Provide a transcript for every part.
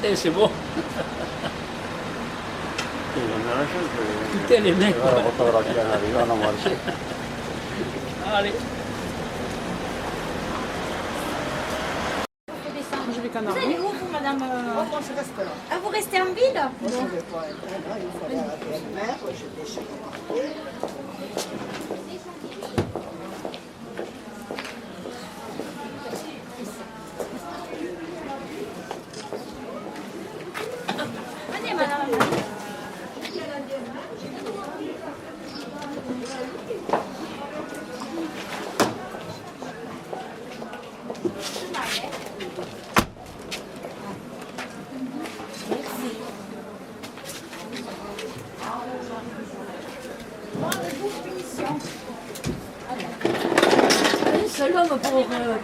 Et c'est bon. Tutti les mecs. Allez. Je vais Canaries. Vous allez où, vous, madame Moi, je reste là. Ah, vous restez en ville? Moi, je vais pas être là. Il faut aller à la belle-mère. Je déchire. Venez, madame. Un seul homme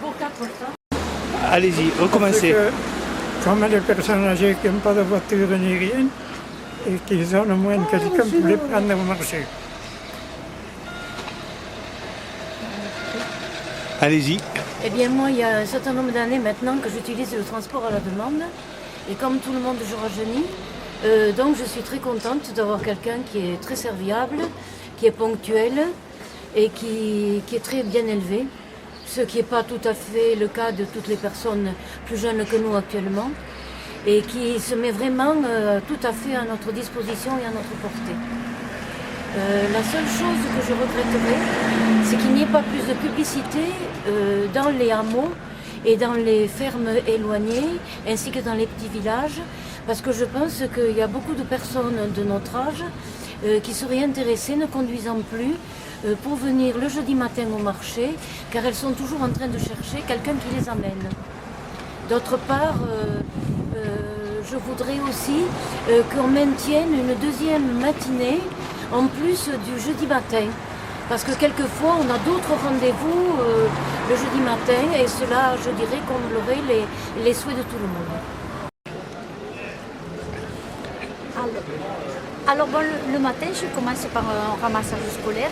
pour 4 femmes. Allez-y, recommencez. Comme les personnes âgées qui n'ont pas de voiture ni rien et qui ont moins de quelqu'un pour les prendre au marché. Allez-y. Eh bien, moi, il y a un certain nombre d'années maintenant que j'utilise le transport à la demande. Et comme tout le monde, je rajeunis. Donc, je suis très contente d'avoir quelqu'un qui est très serviable, qui est ponctuel et qui est très bien élevé. Ce qui n'est pas tout à fait le cas de toutes les personnes plus jeunes que nous actuellement. Et qui se met vraiment tout à fait à notre disposition et à notre portée. La seule chose que je regretterais, c'est qu'il n'y ait pas plus de publicité dans les hameaux et dans les fermes éloignées, ainsi que dans les petits villages, parce que je pense qu'il y a beaucoup de personnes de notre âge qui seraient intéressées, ne conduisant plus, pour venir le jeudi matin au marché, car elles sont toujours en train de chercher quelqu'un qui les amène. D'autre part, je voudrais aussi qu'on maintienne une deuxième matinée en plus du jeudi matin. Parce que quelquefois, on a d'autres rendez-vous le jeudi matin et cela, je dirais, comblerait les souhaits de tout le monde. Alors bon, le matin, je commence par un ramassage scolaire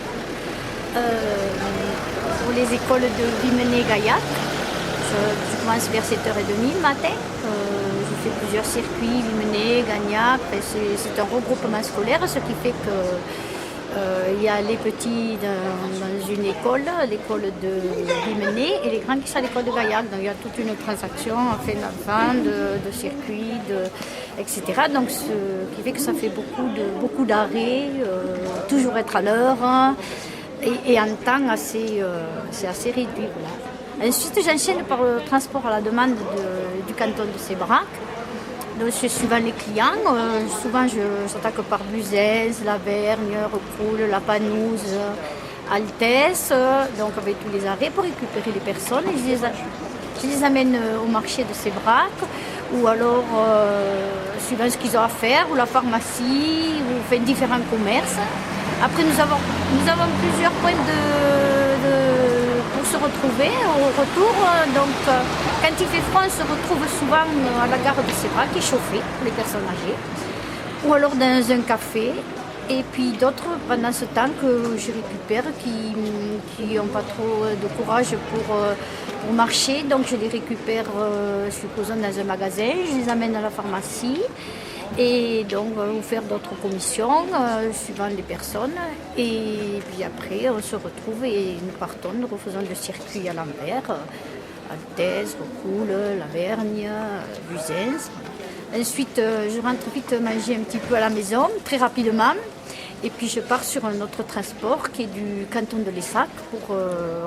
pour les écoles de Vimenay-Gaillac. Je commence vers 7h30 le matin. Je fais plusieurs circuits, Vimenay, Gagnac. C'est un regroupement scolaire, ce qui fait que il y a les petits dans une école, l'école de Vimenay, et les grands qui sont à l'école de Gaillac. Donc il y a toute une transaction en fin d'enfant, de circuits, etc. Donc ce qui fait que ça fait beaucoup d'arrêts, toujours être à l'heure, et en temps c'est assez réduit. Voilà. Ensuite j'enchaîne par le transport à la demande du canton de Sébrac. Donc, suivant les clients, souvent j'attaque par Buzès, Lavergne, Recoul, La Panouse, Altesse, donc avec tous les arrêts pour récupérer les personnes. Je les amène au marché de Sébrac, ou alors suivant ce qu'ils ont à faire, ou la pharmacie, ou différents commerces. Après nous avons plusieurs points pour se retrouver au retour. Donc quand il fait froid, on se retrouve souvent à la gare de Sébrac, qui est chauffée pour les personnes âgées, ou alors dans un café. Et puis d'autres pendant ce temps que je récupère qui n'ont pas trop de courage pour marcher. Donc je les récupère, supposons, dans un magasin, je les amène à la pharmacie. Et donc on va faire d'autres commissions suivant les personnes. Et puis après on se retrouve et nous partons, nous refaisons le circuit à l'envers. Altesse, Recoul, Lavergne, Buzens. Ensuite je rentre vite manger un petit peu à la maison, très rapidement. Et puis je pars sur un autre transport qui est du canton de l'Essac pour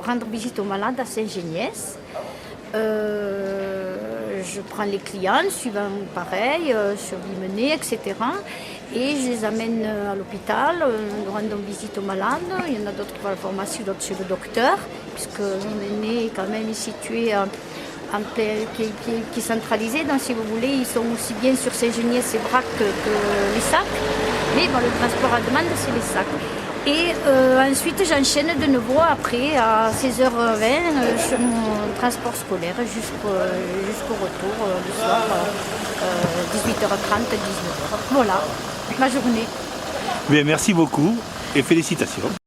rendre visite aux malades à Saint-Géniès. Je prends les clients, suivant pareil, sur Vimenay, etc. Et je les amène à l'hôpital, nous rendons visite aux malades. Il y en a d'autres qui vont à la pharmacie, d'autres chez le docteur, puisque Vimenay est quand même situé qui est centralisé. Donc si vous voulez, ils sont aussi bien sur Saint-Géniès et Sébrac que l'Essac. Mais bon, le transport à demande, c'est l'Essac. Et ensuite, j'enchaîne de nouveau après à 16h20 sur mon transport scolaire jusqu'au retour du soir, 18h30, 19h. Voilà, ma journée. Bien, merci beaucoup et félicitations.